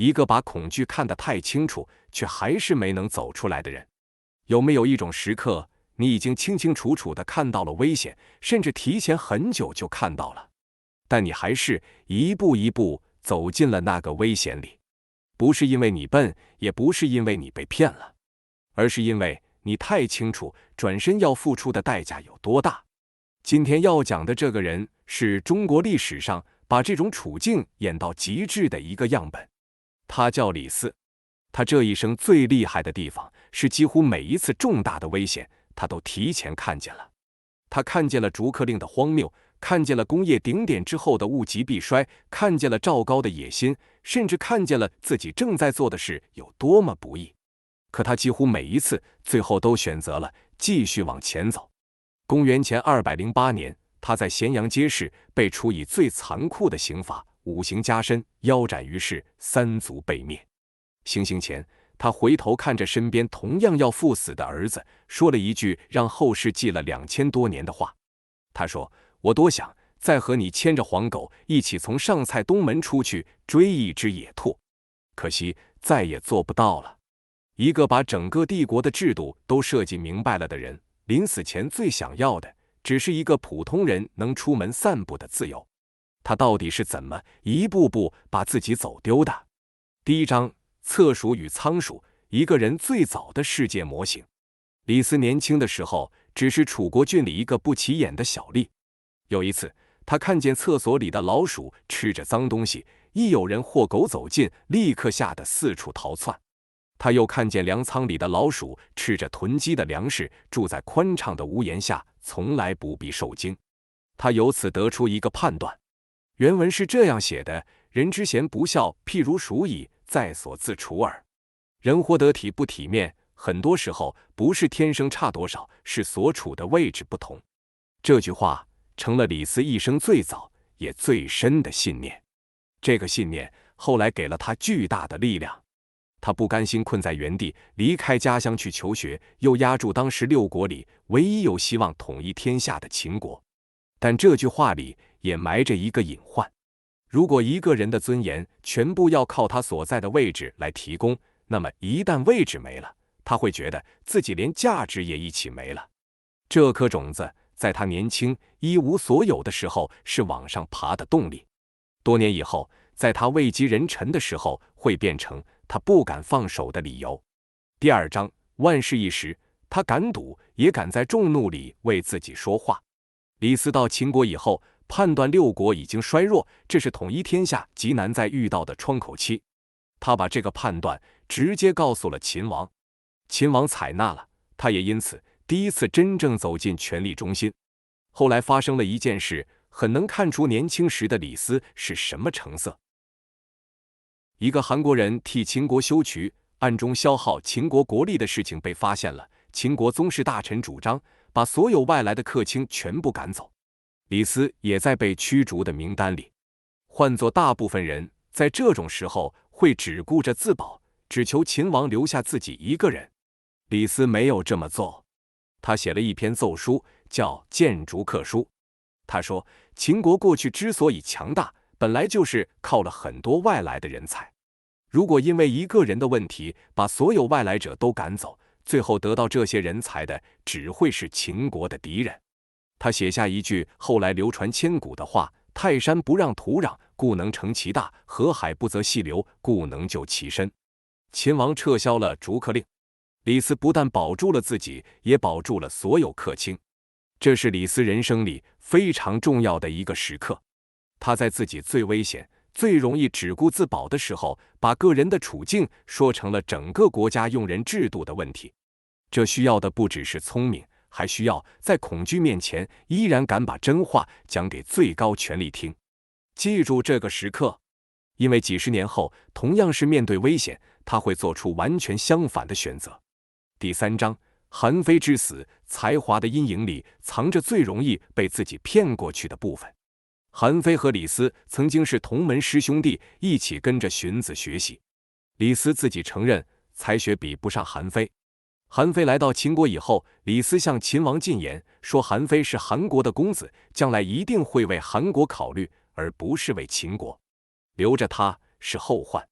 一个把恐惧看得太清楚，却还是没能走出来的人。有没有一种时刻，你已经清清楚楚地看到了危险，甚至提前很久就看到了，但你还是一步一步走进了那个危险里？不是因为你笨，也不是因为你被骗了，而是因为你太清楚转身要付出的代价有多大。今天要讲的这个人，是中国历史上把这种处境演到极致的一个样本。他叫李斯。他这一生最厉害的地方，是几乎每一次重大的危险，他都提前看见了。他看见了逐客令的荒谬，看见了工业顶点之后的物极必衰，看见了赵高的野心，甚至看见了自己正在做的事有多么不易。可他几乎每一次最后都选择了继续往前走。公元前208年，他在咸阳街市被处以最残酷的刑罚，5刑加身，腰斩于市，3族被灭。行刑前，他回头看着身边同样要赴死的儿子，说了一句让后世记了2000多年的话。他说：“我多想再和你牵着黄狗一起从上蔡东门出去追一只野兔，可惜再也做不到了。”一个把整个帝国的制度都设计明白了的人，临死前最想要的，只是一个普通人能出门散步的自由。他到底是怎么一步步把自己走丢的？第一章，侧鼠与仓鼠，一个人最早的世界模型。李斯年轻的时候，只是楚国郡里一个不起眼的小吏。有一次，他看见厕所里的老鼠吃着脏东西，一有人或狗走近，立刻吓得四处逃窜。他又看见粮仓里的老鼠吃着囤积的粮食，住在宽敞的屋檐下，从来不必受惊。他由此得出一个判断，原文是这样写的：人之贤不孝，譬如鼠蚁，在所自处耳。人活得体不体面，很多时候不是天生差多少，是所处的位置不同。这句话成了李斯一生最早也最深的信念。这个信念后来给了他巨大的力量。他不甘心困在原地，离开家乡去求学，又压住当时6国里唯一有希望统一天下的秦国。但这句话里也埋着一个隐患：如果一个人的尊严全部要靠他所在的位置来提供，那么一旦位置没了，他会觉得自己连价值也一起没了。这颗种子在他年轻一无所有的时候是往上爬的动力，多年以后，在他位极人臣的时候，会变成他不敢放手的理由。第二章，万事一时，他敢赌，也敢在众怒里为自己说话。李斯到秦国以后，判断6国已经衰弱，这是统一天下极难再遇到的窗口期。他把这个判断直接告诉了秦王，秦王采纳了，他也因此第一次真正走进权力中心。后来发生了一件事，很能看出年轻时的李斯是什么成色。一个韩国人替秦国修渠，暗中消耗秦国国力的事情被发现了。秦国宗室大臣主张把所有外来的客卿全部赶走，李斯也在被驱逐的名单里。换作大部分人，在这种时候会只顾着自保，只求秦王留下自己一个人。李斯没有这么做，他写了一篇奏书，叫《谏逐客书》。他说，秦国过去之所以强大，本来就是靠了很多外来的人才。如果因为一个人的问题把所有外来者都赶走，最后得到这些人才的只会是秦国的敌人。他写下一句后来流传千古的话：泰山不让土壤，故能成其大；河海不择细流，故能就其深。秦王撤销了逐客令，李斯不但保住了自己，也保住了所有客卿。这是李斯人生里非常重要的一个时刻。他在自己最危险、最容易只顾自保的时候，把个人的处境说成了整个国家用人制度的问题。这需要的不只是聪明，还需要在恐惧面前依然敢把真话讲给最高权力听。记住这个时刻，因为几十年后，同样是面对危险，他会做出完全相反的选择。第三章，韩非之死，才华的阴影里藏着最容易被自己骗过去的部分。韩非和李斯曾经是同门师兄弟，一起跟着荀子学习。李斯自己承认才学比不上韩非。韩非来到秦国以后，李斯向秦王进言说，韩非是韩国的公子，将来一定会为韩国考虑，而不是为秦国。留着他是后患。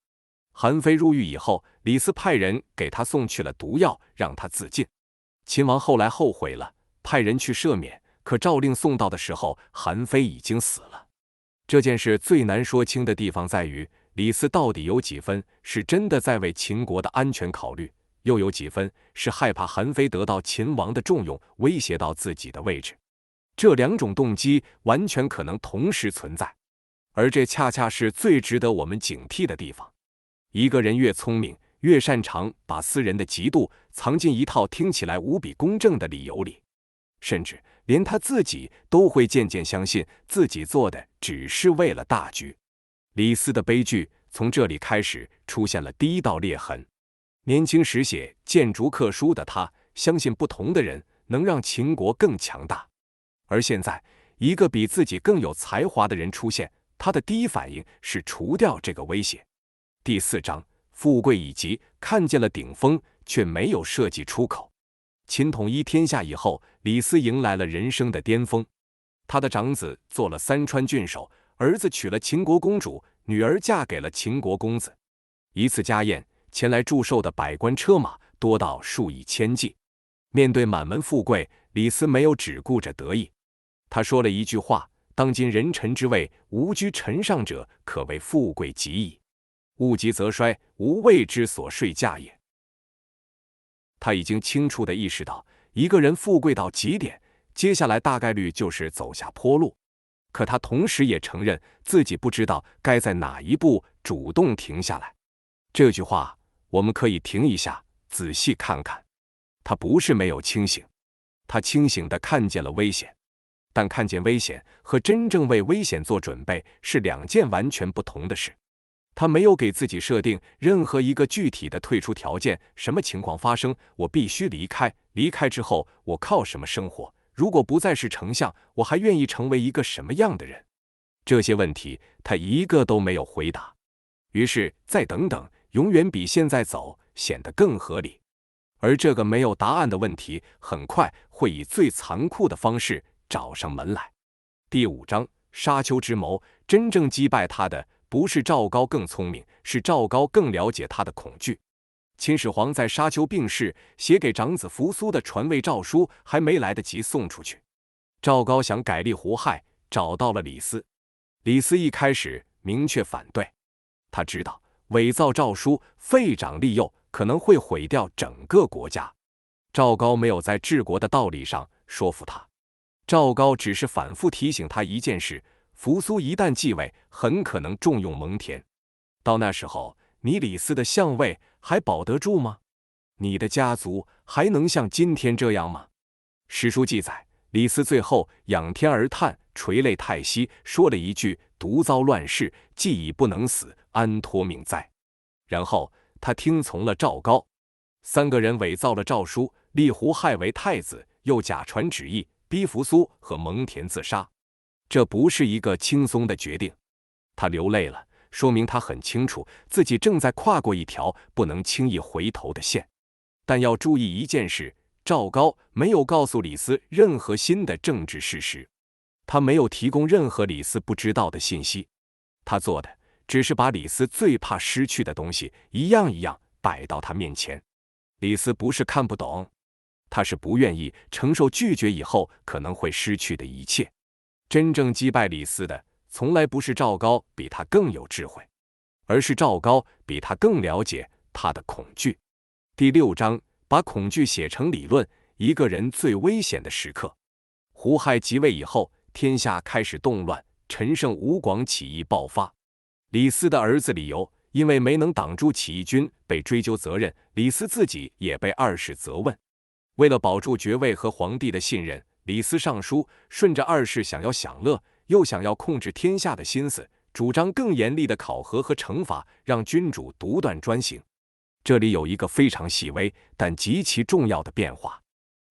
韩非入狱以后，李斯派人给他送去了毒药，让他自尽。秦王后来后悔了，派人去赦免，可诏令送到的时候，韩非已经死了。这件事最难说清的地方在于，李斯到底有几分是真的在为秦国的安全考虑，又有几分是害怕韩非得到秦王的重用，威胁到自己的位置。这两种动机完全可能同时存在，而这恰恰是最值得我们警惕的地方。一个人越聪明，越擅长把私人的嫉妒藏进一套听起来无比公正的理由里，甚至连他自己都会渐渐相信自己做的只是为了大局。李斯的悲剧从这里开始出现了第一道裂痕。年轻时写谏逐客书的他，相信不同的人能让秦国更强大。而现在，一个比自己更有才华的人出现，他的第一反应是除掉这个威胁。第4章，富贵以及看见了顶峰，却没有设计出口。秦统一天下以后，李斯迎来了人生的巅峰。他的长子做了三川郡守，儿子娶了秦国公主，女儿嫁给了秦国公子。一次家宴，前来祝寿的百官车马多到数以千计。面对满门富贵，李斯没有只顾着得意。他说了一句话：当今人臣之位，无居臣上者，可谓富贵极矣。物极则衰，无位之所睡驾也。他已经清楚地意识到，一个人富贵到极点，接下来大概率就是走下坡路。可他同时也承认自己不知道该在哪一步主动停下来。这句话我们可以停一下，仔细看看。他不是没有清醒，他清醒地看见了危险，但看见危险和真正为危险做准备是两件完全不同的事。他没有给自己设定任何一个具体的退出条件，什么情况发生，我必须离开，离开之后我靠什么生活，如果不再是丞相，我还愿意成为一个什么样的人？这些问题他一个都没有回答。于是再等等，永远比现在走显得更合理。而这个没有答案的问题，很快会以最残酷的方式找上门来。第5章，沙丘之谋，真正击败他的不是赵高更聪明，是赵高更了解他的恐惧。秦始皇在沙丘病逝，写给长子扶苏的传位诏书还没来得及送出去，赵高想改立胡亥，找到了李斯。李斯一开始明确反对，他知道伪造诏书废长立幼可能会毁掉整个国家。赵高没有在治国的道理上说服他，赵高只是反复提醒他一件事：扶苏一旦继位，很可能重用蒙恬。到那时候，你李斯的相位还保得住吗？你的家族还能像今天这样吗？史书记载，李斯最后仰天而叹，垂泪叹息，说了一句：独遭乱世，既已不能死，安托命哉？然后他听从了赵高。3个人伪造了诏书，立胡亥为太子，又假传旨意，逼扶苏和蒙恬自杀。这不是一个轻松的决定。他流泪了，说明他很清楚自己正在跨过一条不能轻易回头的线。但要注意一件事，赵高没有告诉李斯任何新的政治事实，他没有提供任何李斯不知道的信息。他做的只是把李斯最怕失去的东西一样一样摆到他面前。李斯不是看不懂，他是不愿意承受拒绝以后可能会失去的一切。真正击败李斯的，从来不是赵高比他更有智慧，而是赵高比他更了解他的恐惧。第6章，把恐惧写成理论，一个人最危险的时刻。胡亥即位以后，天下开始动乱，陈胜吴广起义爆发。李斯的儿子李由因为没能挡住起义军，被追究责任，李斯自己也被二世责问。为了保住爵位和皇帝的信任，李斯上书，顺着二世想要享乐又想要控制天下的心思，主张更严厉的考核和惩罚，让君主独断专行。这里有一个非常细微但极其重要的变化。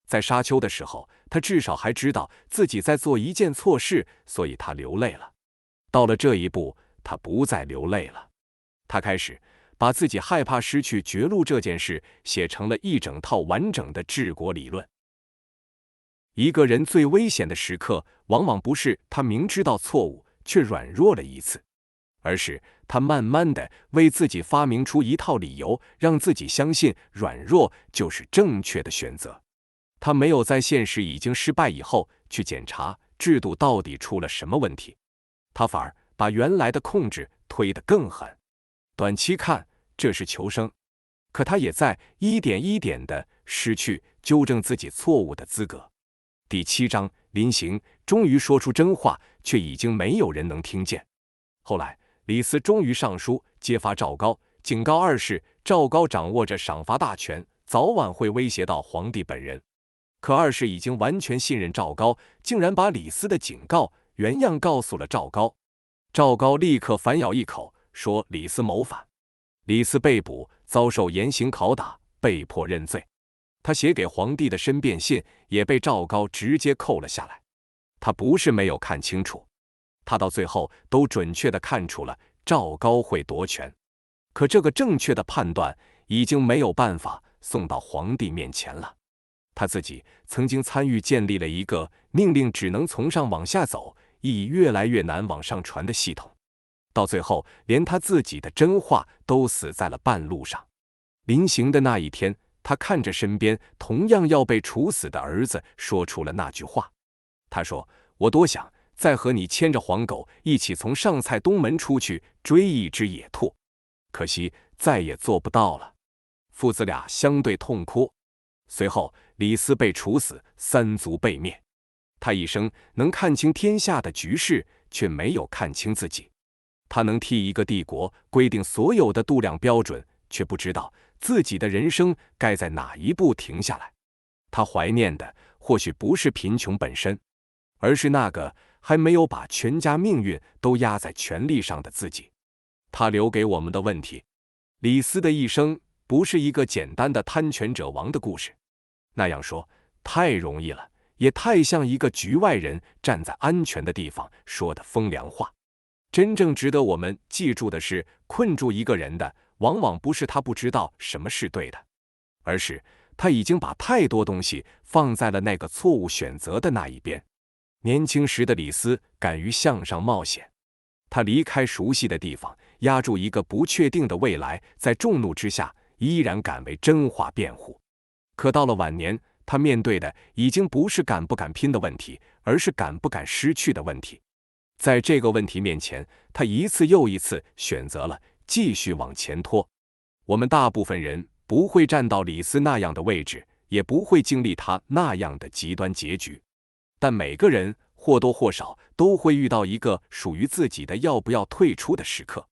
在沙丘的时候，他至少还知道自己在做一件错事，所以他流泪了。到了这一步，他不再流泪了。他开始把自己害怕失去绝路这件事写成了一整套完整的治国理论。一个人最危险的时刻，往往不是他明知道错误却软弱了一次，而是他慢慢的为自己发明出一套理由，让自己相信软弱就是正确的选择。他没有在现实已经失败以后去检查制度到底出了什么问题，他反而把原来的控制推得更狠。短期看，这是求生，可他也在一点一点地失去纠正自己错误的资格。第7章，临行终于说出真话，却已经没有人能听见。后来，李斯终于上书揭发赵高，警告二世赵高掌握着赏罚大权，早晚会威胁到皇帝本人。可二世已经完全信任赵高，竟然把李斯的警告原样告诉了赵高。赵高立刻反咬一口，说李斯谋反。李斯被捕，遭受严刑拷打，被迫认罪。他写给皇帝的申辩信也被赵高直接扣了下来。他不是没有看清楚，他到最后都准确地看出了赵高会夺权，可这个正确的判断已经没有办法送到皇帝面前了。他自己曾经参与建立了一个命令只能从上往下走，意义越来越难往上传的系统，到最后连他自己的真话都死在了半路上。临行的那一天，他看着身边同样要被处死的儿子，说出了那句话。他说：我多想再和你牵着黄狗一起从上蔡东门出去追一只野兔，可惜再也做不到了。父子俩相对痛哭。随后李斯被处死，三族被灭。他一生能看清天下的局势，却没有看清自己。他能替一个帝国规定所有的度量标准，却不知道自己的人生该在哪一步停下来。他怀念的或许不是贫穷本身，而是那个还没有把全家命运都压在权力上的自己。他留给我们的问题：李斯的一生不是一个简单的贪权者亡的故事。那样说太容易了，也太像一个局外人站在安全的地方说的风凉话。真正值得我们记住的是，困住一个人的往往不是他不知道什么是对的，而是他已经把太多东西放在了那个错误选择的那一边。年轻时的李斯敢于向上冒险，他离开熟悉的地方，压住一个不确定的未来，在众怒之下依然敢为真话辩护。可到了晚年，他面对的已经不是敢不敢拼的问题，而是敢不敢失去的问题。在这个问题面前，他一次又一次选择了继续往前拖。我们大部分人不会站到李斯那样的位置，也不会经历他那样的极端结局，但每个人或多或少都会遇到一个属于自己的要不要退出的时刻。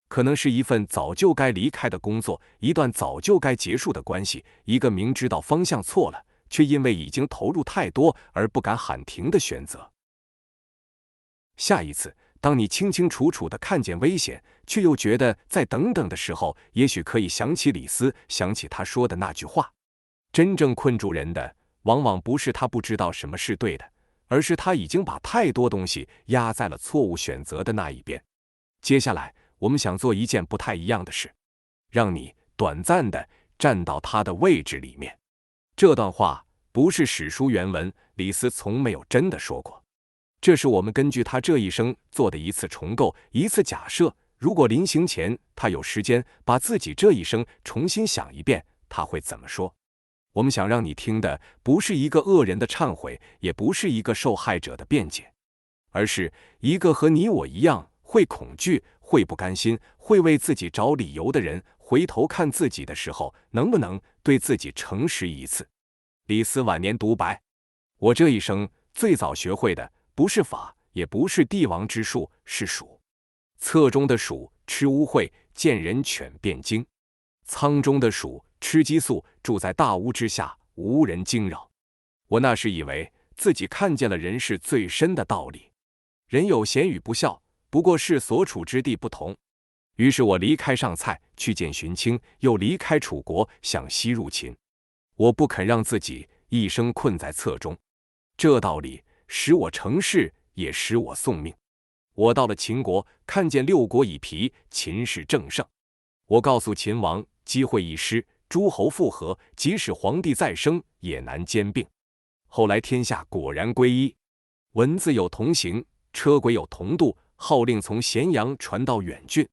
可能是一份早就该离开的工作，一段早就该结束的关系，一个明知道方向错了，却因为已经投入太多而不敢喊停的选择。下一次，当你清清楚楚地看见危险，却又觉得再等等的时候，也许可以想起李斯，想起他说的那句话。真正困住人的，往往不是他不知道什么是对的，而是他已经把太多东西压在了错误选择的那一边。接下来，我们想做一件不太一样的事，让你短暂地站到他的位置里面。这段话不是史书原文，李斯从没有真的说过。这是我们根据他这一生做的一次重构，一次假设。如果临行前他有时间把自己这一生重新想一遍，他会怎么说？我们想让你听的不是一个恶人的忏悔，也不是一个受害者的辩解，而是一个和你我一样会恐惧、会不甘心、会为自己找理由的人，回头看自己的时候，能不能对自己诚实一次？李斯晚年独白：我这一生最早学会的不是法，也不是帝王之术，是数。侧中的鼠吃污秽，见人犬辩经；仓中的鼠吃激素，住在大屋之下，无人惊扰。我那时以为自己看见了人世最深的道理，人有贤与不孝，不过是所处之地不同。于是我离开上蔡去见荀卿，又离开楚国向西入秦。我不肯让自己一生困在侧中，这道理使我成事，也使我送命。我到了秦国，看见六国已疲，秦势正盛。我告诉秦王，机会一失，诸侯复合，即使皇帝再生，也难兼并。后来天下果然归一，文字有同行，车轨有同度，号令从咸阳传到远郡。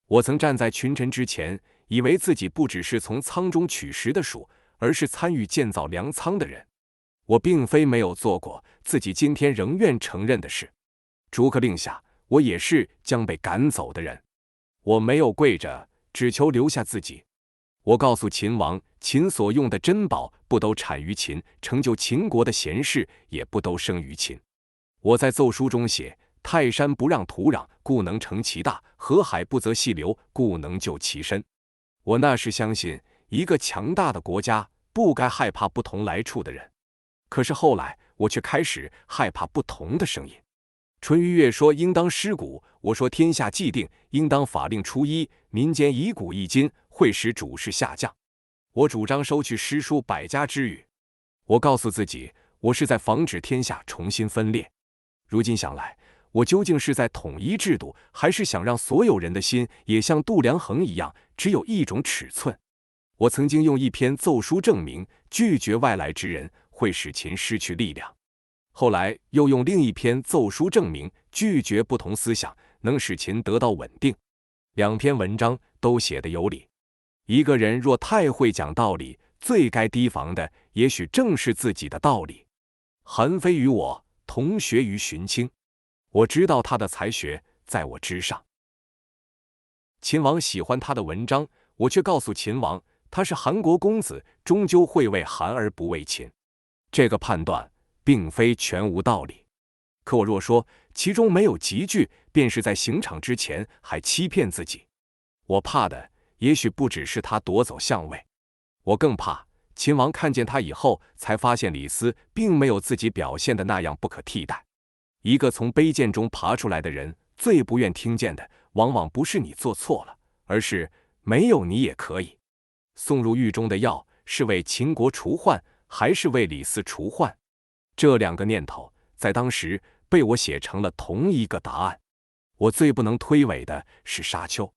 我曾站在群臣之前，以为自己不只是从仓中取食的鼠，而是参与建造粮仓的人。我并非没有做过自己今天仍愿承认的事。逐客令下，我也是将被赶走的人。我没有跪着，只求留下自己。我告诉秦王，秦所用的珍宝不都产于秦，成就秦国的贤士也不都生于秦。我在奏书中写：泰山不让土壤，故能成其大；河海不择细流，故能就其深。我那时相信，一个强大的国家不该害怕不同来处的人。可是后来，我却开始害怕不同的声音。淳于越说应当尸骨，我说天下既定，应当法令初一，民间以古易今，会使主事下降。我主张收去诗书百家之语。我告诉自己，我是在防止天下重新分裂。如今想来，我究竟是在统一制度，还是想让所有人的心也像度量衡一样，只有一种尺寸？我曾经用一篇奏书证明，拒绝外来之人会使秦失去力量。后来又用另一篇奏书证明，拒绝不同思想能使秦得到稳定。两篇文章都写得有理。一个人若太会讲道理，最该提防的也许正是自己的道理。韩非与我同学于荀卿，我知道他的才学在我之上。秦王喜欢他的文章，我却告诉秦王，他是韩国公子，终究会为韩而不为秦。这个判断并非全无道理。可我若说其中没有极句，便是在刑场之前还欺骗自己。我怕的也许不只是他夺走相位，我更怕秦王看见他以后，才发现李斯并没有自己表现的那样不可替代。一个从卑贱中爬出来的人，最不愿听见的，往往不是你做错了，而是没有你也可以。送入狱中的药，是为秦国除患，还是为李斯除患？这两个念头在当时被我写成了同一个答案。我最不能推诿的是沙丘。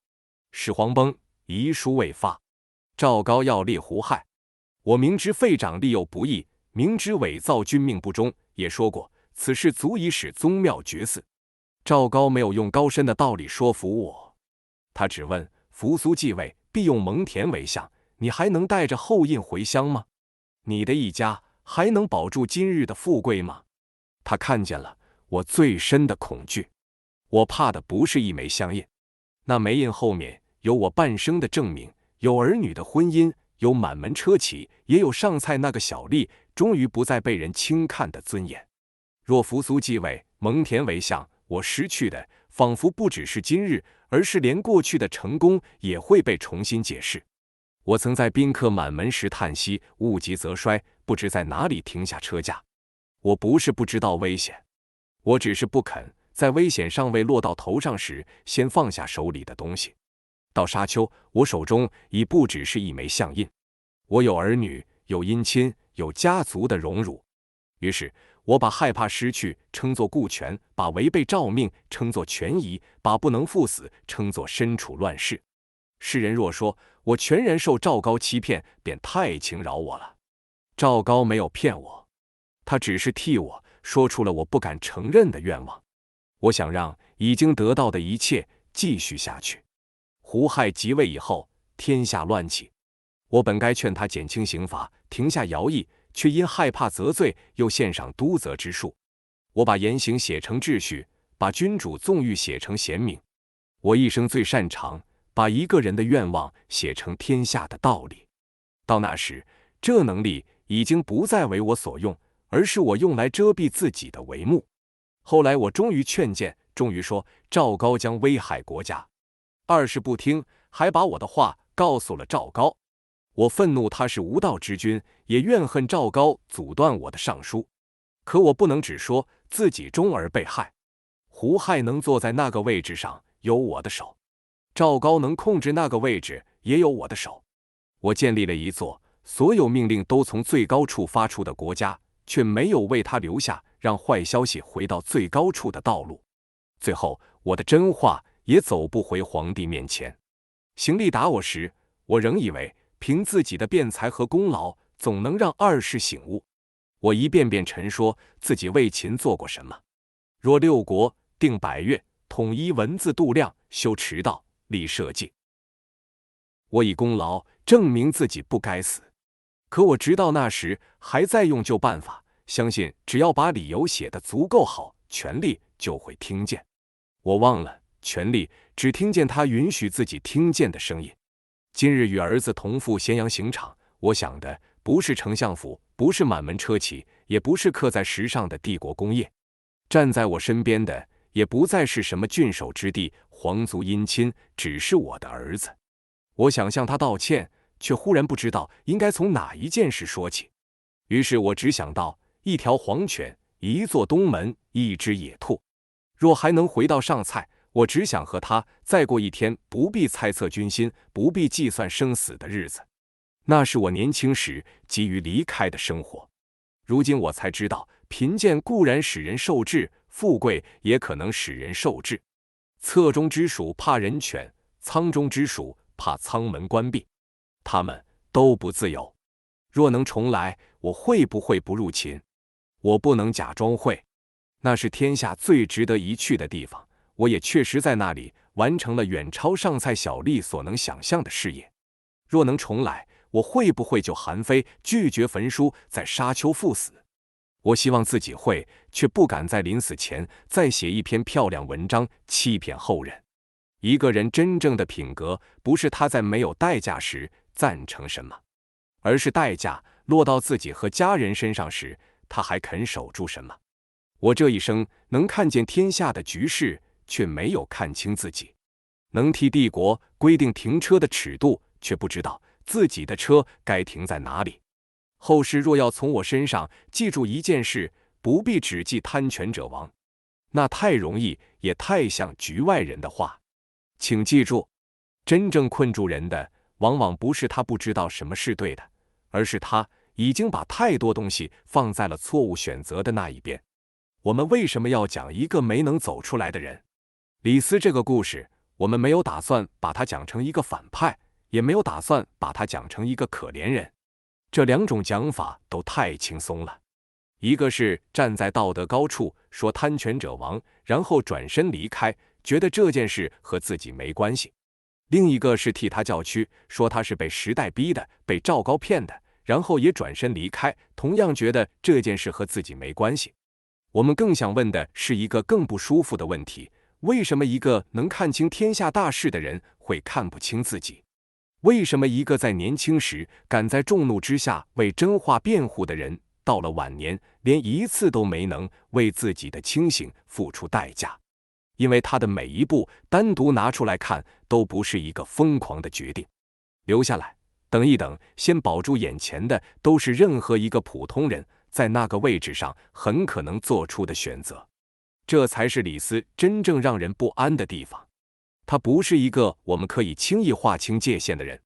始皇崩，遗书未发，赵高要猎胡亥。我明知废长立幼不易，明知伪造君命不忠，也说过此事足以使宗庙绝嗣。赵高没有用高深的道理说服我，他只问：扶苏继位，必用蒙恬为相，你还能带着后印回乡吗？你的一家还能保住今日的富贵吗？他看见了我最深的恐惧。我怕的不是一枚香印，那枚印后面有我半生的证明，有儿女的婚姻，有满门车骑，也有上蔡那个小吏终于不再被人轻看的尊严。若扶苏继位，蒙恬为相，我失去的仿佛不只是今日，而是连过去的成功也会被重新解释。我曾在宾客满门时叹息，物极则衰，不知在哪里停下车架。我不是不知道危险，我只是不肯在危险尚未落到头上时，先放下手里的东西。到沙丘，我手中已不只是一枚相印，我有儿女，有姻亲，有家族的荣辱。于是我把害怕失去称作顾全，把违背诏命称作权宜，把不能赴死称作身处乱世。世人若说我全然受赵高欺骗，便太轻饶我了。赵高没有骗我，他只是替我说出了我不敢承认的愿望。我想让已经得到的一切继续下去。胡亥即位以后，天下乱起，我本该劝他减轻刑罚，停下徭役，却因害怕责罪，又献上督责之术。我把严刑写成秩序，把君主纵欲写成贤明。我一生最擅长把一个人的愿望写成天下的道理。到那时，这能力已经不再为我所用，而是我用来遮蔽自己的帷幕。后来我终于劝谏，终于说赵高将危害国家。二是不听，还把我的话告诉了赵高。我愤怒他是无道之君，也怨恨赵高阻断我的上书。可我不能只说自己忠而被害。胡亥能坐在那个位置上，有我的手；赵高能控制那个位置，也有我的手。我建立了一座所有命令都从最高处发出的国家，却没有为他留下让坏消息回到最高处的道路。最后，我的真话也走不回皇帝面前。邢立打我时，我仍以为凭自己的辩才和功劳，总能让二世醒悟。我一遍遍陈说自己为秦做过什么。若六国定百越，统一文字度量，修驰道，立社稷。我以功劳证明自己不该死，可我直到那时还在用旧办法，相信只要把理由写得足够好，权力就会听见。我忘了，权力只听见他允许自己听见的声音。今日与儿子同赴咸阳刑场，我想的不是丞相府，不是满门车骑，也不是刻在石上的帝国功业。站在我身边的也不再是什么郡守之地、皇族姻亲，只是我的儿子。我想向他道歉，却忽然不知道应该从哪一件事说起。于是我只想到一条黄犬，一座东门，一只野兔。若还能回到上菜，我只想和他再过一天不必猜测军心、不必计算生死的日子。那是我年轻时急于离开的生活。如今我才知道，贫贱固然使人受制，富贵也可能使人受制。侧中之属怕人犬，仓中之属怕仓门关闭，他们都不自由。若能重来，我会不会不入秦？我不能假装会。那是天下最值得一去的地方，我也确实在那里完成了远超上蔡小吏所能想象的事业。若能重来，我会不会就韩非拒绝焚书，在沙丘赴死？我希望自己会，却不敢在临死前再写一篇漂亮文章欺骗后人。一个人真正的品格，不是他在没有代价时赞成什么，而是代价落到自己和家人身上时，他还肯守住什么。我这一生能看见天下的局势，却没有看清自己；能替帝国规定停车的尺度，却不知道自己的车该停在哪里。后世若要从我身上记住一件事，不必只记贪权者亡，那太容易，也太像局外人的话。请记住，真正困住人的，往往不是他不知道什么是对的，而是他已经把太多东西放在了错误选择的那一边。我们为什么要讲一个没能走出来的人？李斯这个故事，我们没有打算把他讲成一个反派，也没有打算把他讲成一个可怜人。这两种讲法都太轻松了。一个是站在道德高处说贪权者亡，然后转身离开，觉得这件事和自己没关系；另一个是替他叫屈，说他是被时代逼的，被赵高骗的，然后也转身离开，同样觉得这件事和自己没关系。我们更想问的是一个更不舒服的问题：为什么一个能看清天下大势的人会看不清自己？为什么一个在年轻时敢在众怒之下为真话辩护的人，到了晚年连一次都没能为自己的清醒付出代价？因为他的每一步单独拿出来看，都不是一个疯狂的决定。留下来，等一等，先保住眼前的，都是任何一个普通人在那个位置上很可能做出的选择。这才是李斯真正让人不安的地方。他不是一个我们可以轻易划清界限的人，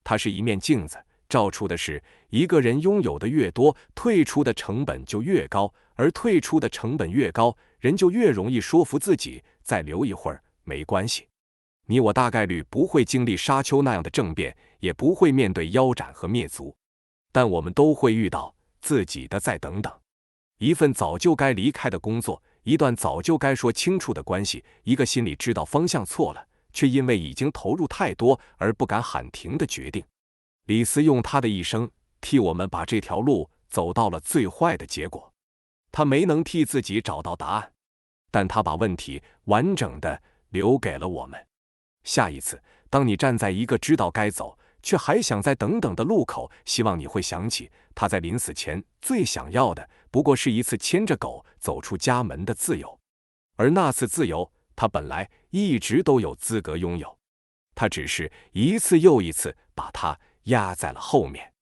他是一面镜子，照出的是一个人拥有的越多，退出的成本就越高，而退出的成本越高，人就越容易说服自己再留一会儿，没关系。你我大概率不会经历沙丘那样的政变，也不会面对腰斩和灭族，但我们都会遇到自己的再等等，一份早就该离开的工作，一段早就该说清楚的关系，一个心里知道方向错了，却因为已经投入太多而不敢喊停的决定。李斯用他的一生替我们把这条路走到了最坏的结果。他没能替自己找到答案，但他把问题完整的留给了我们。下一次，当你站在一个知道该走，却还想再等等的路口，希望你会想起他在临死前最想要的，不过是一次牵着狗走出家门的自由。而那次自由，他本来一直都有资格拥有，他只是一次又一次把它压在了后面。